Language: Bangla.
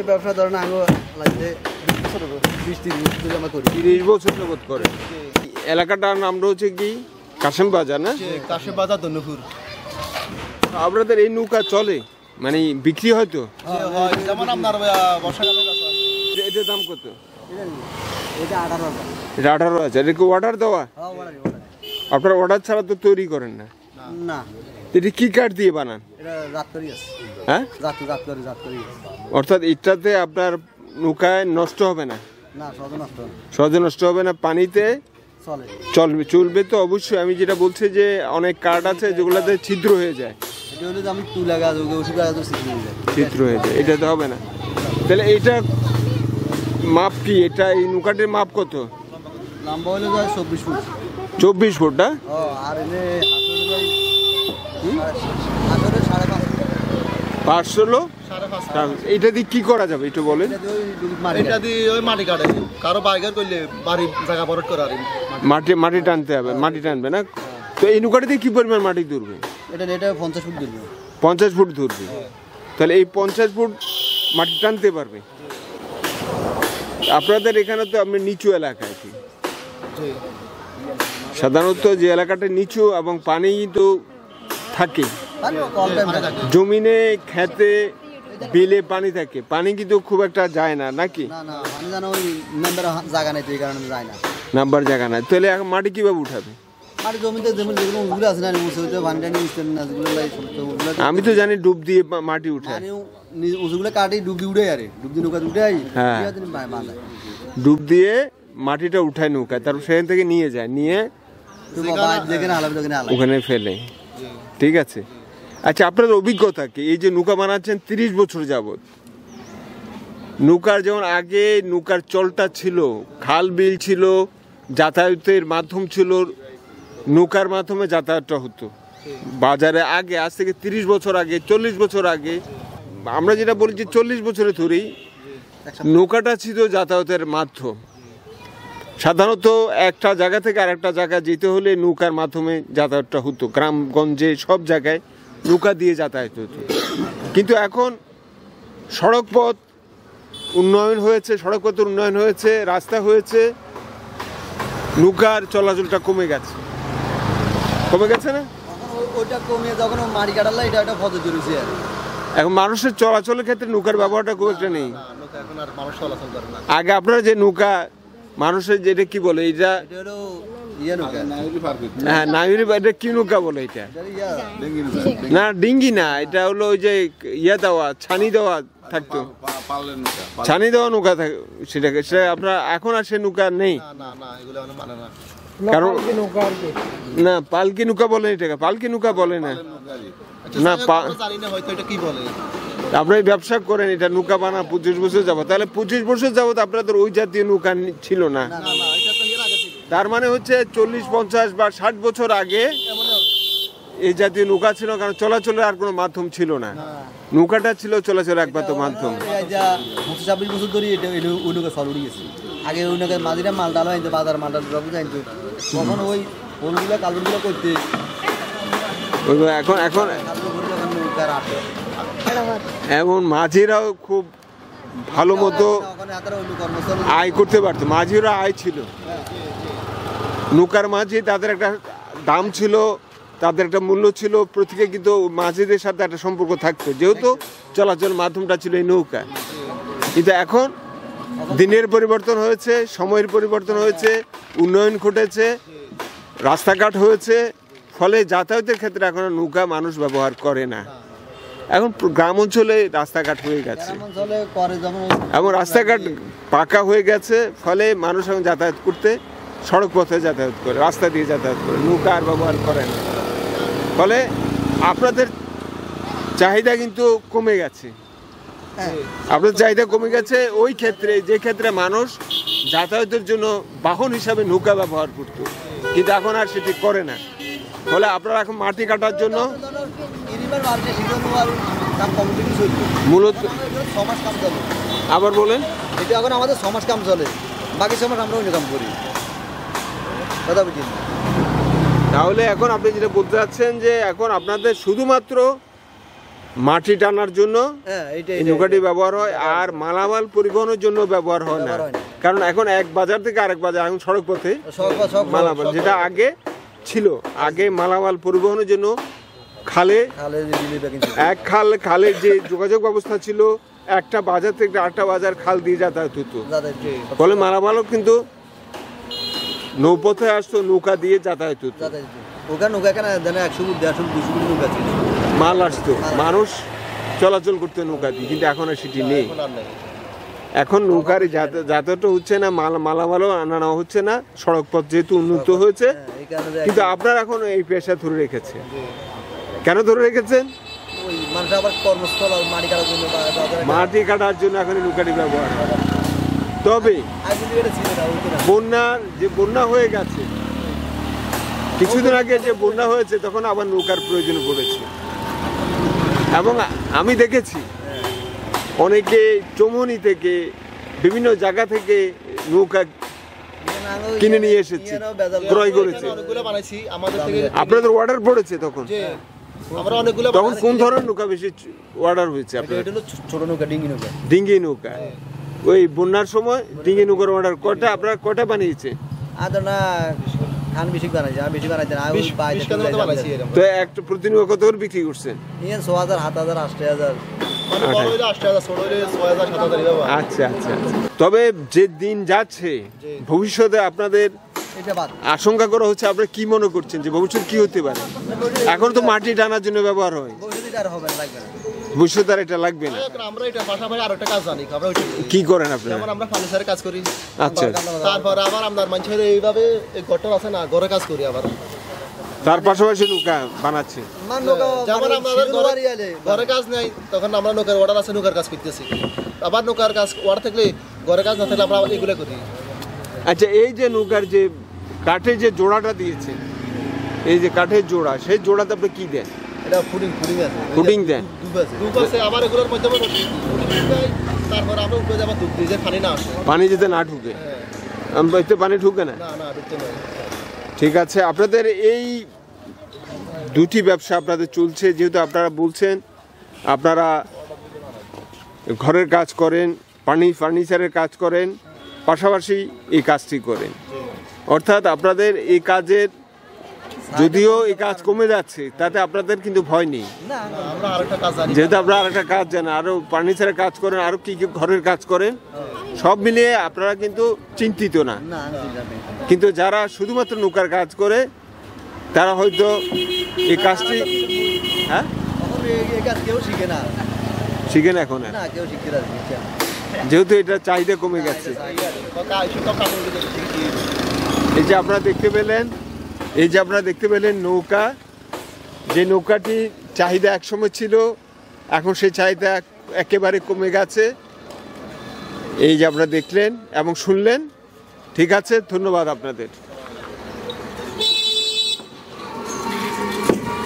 এই ব্যবসা ধরেন আগে লাগছে 20-30 বছর আমরা করি। 30 বছর যাবত করে। এলাকাটার নাম রয়েছে কি কাশেম বাজার না? কাশেম বাজার দন্নপুর। আপনাদের এই নৌকা চলে মানে বিক্রি হয় তো? যেমন আপনার বর্ষাকালে এটার দাম কত? এটা 18,000। এটা 18,000। এটা কি অর্ডার দেওয়া? আপনার অর্ডার ছাড়া তো তৈরি করেন না? না। এটা কি কাঠ দিয়ে বানান? এটা জাত করি আছে। হ্যাঁ, জাত করি। অর্থাৎ এটাতে আপনার নৌকায় নষ্ট হবে না? না, সহজে নষ্ট হবে না। পানিতে চলবে তো অবশ্যই। আমি যেটা বলছি যে অনেক কাঠ আছে যেগুলোতে ছিদ্র হয়ে যায়, ছিদ্র হয়ে যায়, এটা তো হবে না। তাহলে এটা মাপ কি? এটা এই নৌকাটির মাপ কত? লম্বা হলো 24 ফুট। 24 ফুট না? আর এনে 500 এটা দিয়ে কি করা যাবে একটু বলেন? এটা দিয়ে ওই মাটি কাটে, কারো বাইকার করলে বাড়ি জায়গা বরট করে আর মাটি টানতে হবে। মাটি টানবে না তো এই নৌকাটি দিয়ে কি পরিমাণ মাটি ধরবে? এটা 50 ফুট ধরবে। 50 ফুট ধরবে। তাহলে এই 50 ফুট মাটি টানতে পারবে। আপনাদের এখানে তো আপনি নিচু এলাকায় কি সাধারণত যে এলাকাটা নিচু এবং পানি তো থাকে, জমিনে খেতে বিলে পানি থাকে, পানি কিন্তু খুব একটা যায় না নাকি? নাম্বার জায়গা নাই। তাহলে এখন মাটি কিভাবে উঠাবে? আমি তো জানি ডুব দিয়ে মাটি উঠে। হ্যাঁ, ডুব দিয়ে মাটিটা উঠায় নৌকায়, তারপর সেখান থেকে নিয়ে যায়, নিয়ে ওখানে ফেলে। ঠিক আছে। আচ্ছা, আপনার অভিজ্ঞতা কি? এই যে নৌকা বানাচ্ছেন 30 বছর যাবত, নৌকার যেমন আগে নৌকার চলটা ছিল, খাল বিল ছিল, যাতায়াতের মাধ্যম ছিল, নৌকার মাধ্যমে যাতায়াতটা হতো বাজারে আগে, আজ থেকে 30 বছর আগে, 40 বছর আগে, আমরা যেটা বলি যে 40 বছরে ধরেই নৌকাটা ছিল যাতায়াতের মাধ্যম। সাধারণত একটা জায়গা থেকে আরেকটা জায়গায় যেতে হলে নৌকার মাধ্যমে যাতায়াতটা হতো, গ্রামগঞ্জে সব জায়গায় নৌকা দিয়ে যাতায়াত হতো। কিন্তু এখন সড়কপথ উন্নয়ন হয়েছে, সড়কপথের উন্নয়ন হয়েছে, রাস্তা হয়েছে, নৌকার চলাচলটা কমে গেছে না? ওটা কমিয়ে যখন মাটি কাটালে এটা ফটো জুড়েছে। এখন মানুষের চলাচলের ক্ষেত্রে নৌকার ব্যবহারটা খুব একটা নেই। আগে আপনারা যে নৌকা মানুষের যেটা কি বলে, এটা হ্যাঁ নাইরি, এটা কি নৌকা বলে? এটা না, ডিঙ্গি না, এটা হলো ওই যে ইয়া দেওয়া, ছানি দেওয়া থাকতো, ছানি দেওয়া নৌকা থাকে, সেটা আপনার এখন আর সে নৌকা নেই। কারণ না, পালকি নৌকা বলে, এটাকে পালকি নৌকা বলে না। না, আপনারা ব্যবসা করেন, এটা নৌকা বানা 25 বছর যাবত, তাহলে 25 বছর যাবত আপনাদের ওই জাতীয় নৌকা ছিল না। তার মানে হচ্ছে 40, 50 বা 60 বছর আগে এই জাতীয় নৌকা ছিল, কারণ চলাচলের আর কোনো মাধ্যম ছিল না। নৌকাটা ছিল চলাচলের একমাত্র মাধ্যম। 26 বছর ধরে ওই নৌকা চল উড়ে গেছে। আগে ওই নৌকায় মাঝিরা মাল ডালো আনতো, বাজার মাল ডালো জানতো, তখন ওই ফোনগুলো কালগুলো করতে। এখন মাঝিরাও খুব ভালো মতো আয় করতে পারতো, মাঝিরা আয় ছিল, নৌকার মাঝি তাদের একটা দাম ছিল, তাদের একটা মূল্য ছিল, প্রত্যেকে কিন্তু মাঝিদের সাথে একটা সম্পর্ক থাকতো, যেহেতু চলাচল মাধ্যমটা ছিল এই নৌকা। কিন্তু এখন দিনের পরিবর্তন হয়েছে, সময়ের পরিবর্তন হয়েছে, উন্নয়ন ঘটেছে, রাস্তাঘাট হয়েছে, ফলে যাতায়াতের ক্ষেত্রে এখন নৌকা মানুষ ব্যবহার করে না। এখন গ্রাম অঞ্চলে রাস্তাঘাট হয়ে গেছে, এবং রাস্তাঘাট পাকা হয়ে গেছে, ফলে মানুষ এখন যাতায়াত করতে সড়ক পথে যাতায়াত করে, রাস্তা দিয়ে যাতায়াত করে, নৌকা আর ব্যবহার করে না। ফলে আপনাদের চাহিদা কিন্তু কমে গেছে, আপনাদের চাহিদা কমে গেছে ওই ক্ষেত্রে, যে ক্ষেত্রে মানুষ যাতায়াতের জন্য বাহন হিসাবে নৌকা ব্যবহার করত, কিন্তু এখন আর সেটি করে না। ফলে আপনারা এখন মাটি কাটার জন্য মূলত আবার বলেন, এটা এখন আমাদের সমাজ কাম চলে, বাকি সমাজ আমরা অন্য কাম করি, কথা বুঝি। তাহলে এখন আপনি যেটা বলতে চাচ্ছেন যে এখন আপনাদের শুধুমাত্র মাটি টানার জন্য হ্যাঁ এইটা এই নৌকাটি ব্যবহার হয়, আর মালামাল পরিবহনের জন্য ব্যবহার হয় না। ব্যবহার হয় না। কারণ এখন এক বাজার থেকে আরেক বাজার, এখন সড়ক পথে সব মালামাল, যেটা আগে ছিল, আগে মালামাল পরিবহনের জন্য খালে, এক খালের যে যোগাযোগ ব্যবস্থা ছিল, একটা বাজার থেকে আরেকটা বাজার খাল দিয়ে যাতায়াত হতো, ফলে মালামালও কিন্তু নৌপথে আসতো, নৌকা দিয়ে যাতায়াত হতো। মাল আসতো, মানুষ চলাচল করতো নৌকা দিয়ে, কিন্তু এখন আর সেটি নেই। এখন নৌকার যাতায়াত হচ্ছে না, মালামালও আনানো হচ্ছে না, সড়ক পথ যেহেতু উন্নত হয়েছে। কিন্তু আপনারা এখন এই পেশা ধরে রেখেছে, কেন ধরে রেখেছেন? মাটি কাটার জন্য এখন নৌকাটি ব্যবহার হয়। তবে বন্যা হয়ে গেছে, কিছুদিন আগে যে বন্যা হয়েছে, তখন আবার নৌকার প্রয়োজন পড়েছে। এবং আমি দেখেছি অনেকে চমনি থেকে, বিভিন্ন জায়গা থেকে নৌকা কিনে নিয়ে এসেছে, ক্রয় করেছে। আপনাদের অর্ডার পড়েছে তখন? তখন কোন ধরনের নৌকা বেশি অর্ডার হয়েছে? ছোট নৌকা, ডিঙ্গি নৌকা। ওই বন্যার সময় ডিঙ্গি নৌকার অর্ডার কটা, আপনারা কটা বানিয়েছে? তো একটা প্রতি নৌকা কত করে বিক্রি করছেন? 6,000, 7,000, 8,000। আচ্ছা আচ্ছা। তবে যে দিন যাচ্ছে, ভবিষ্যতে আপনাদের আশঙ্কা করা হচ্ছে, আপনারা কি মনে করছেন যে ভবিষ্যৎ কি হতে পারে? এখন তো মাটি টানার জন্য ব্যবহার হয়, ভবিষ্যতে আর এটা লাগবে না। আমরা এটা পাশাপাশি আরেকটা কাজ জানি, কি করেন আপনারা? আমরা ফার্নিচারের কাজ করি। আচ্ছা। তারপর আবার আপনার মানুষের এইভাবে ঘরটা আছে না, ঘরে কাজ করি। আবার তার পাশাপাশি নৌকা বানাচ্ছে। যেমন আমাদের ঘরে কাজ নেই, তখন আমরা নৌকার অর্ডার আছে, নৌকার কাজ করতেছি। আবার নৌকার কাজ অর্ডার থাকলে, ঘরে কাজ না থাকলে আমরা এগুলো করি। আচ্ছা, এই যে নৌকার যে কাঠের যে জোড়াটা দিয়েছে, এই যে কাঠের জোড়া, সেই জোড়াতে আপনি কি দেন? এটা ফুডিং আছে, ফুডিং দেন। দুধ আছে, আবার এগুলোর মধ্যে তারপর আমরা উপরে যাবো দুধ দিয়ে, যে পানি না আসে, পানি যাতে না ঢুকে। পানি ঢুকে না, না ঢুকতে নয়। ঠিক আছে। আপনাদের এই দুটি ব্যবসা আপনাদের চলছে, যেহেতু আপনারা বলছেন আপনারা ঘরের কাজ করেন, ফার্নিচারের কাজ করেন, পাশাপাশি এই কাজটি করেন, অর্থাৎ আপনাদের এই কাজের, যদিও এই কাজ কমে যাচ্ছে, তাতে আপনাদের কিন্তু ভয় নেই, যেহেতু আপনারা আরেকটা কাজ জানেন, আরো ফার্নিচারের কাজ করেন, আরো কি কি ঘরের কাজ করেন, সব মিলিয়ে আপনারা কিন্তু চিন্তিত না। কিন্তু যারা শুধুমাত্র নৌকার কাজ করে, তারা হয়তো এই কাজটি শিখে না এখন, যেহেতু এটা চাহিদা কমে গেছে। এই যে আপনারা দেখতে পেলেন নৌকা, যে নৌকাটি চাহিদা একসময় ছিল, এখন সেই চাহিদা একেবারে কমে গেছে। এই যে আপনারা দেখলেন এবং শুনলেন। ঠিক আছে, ধন্যবাদ আপনাদের।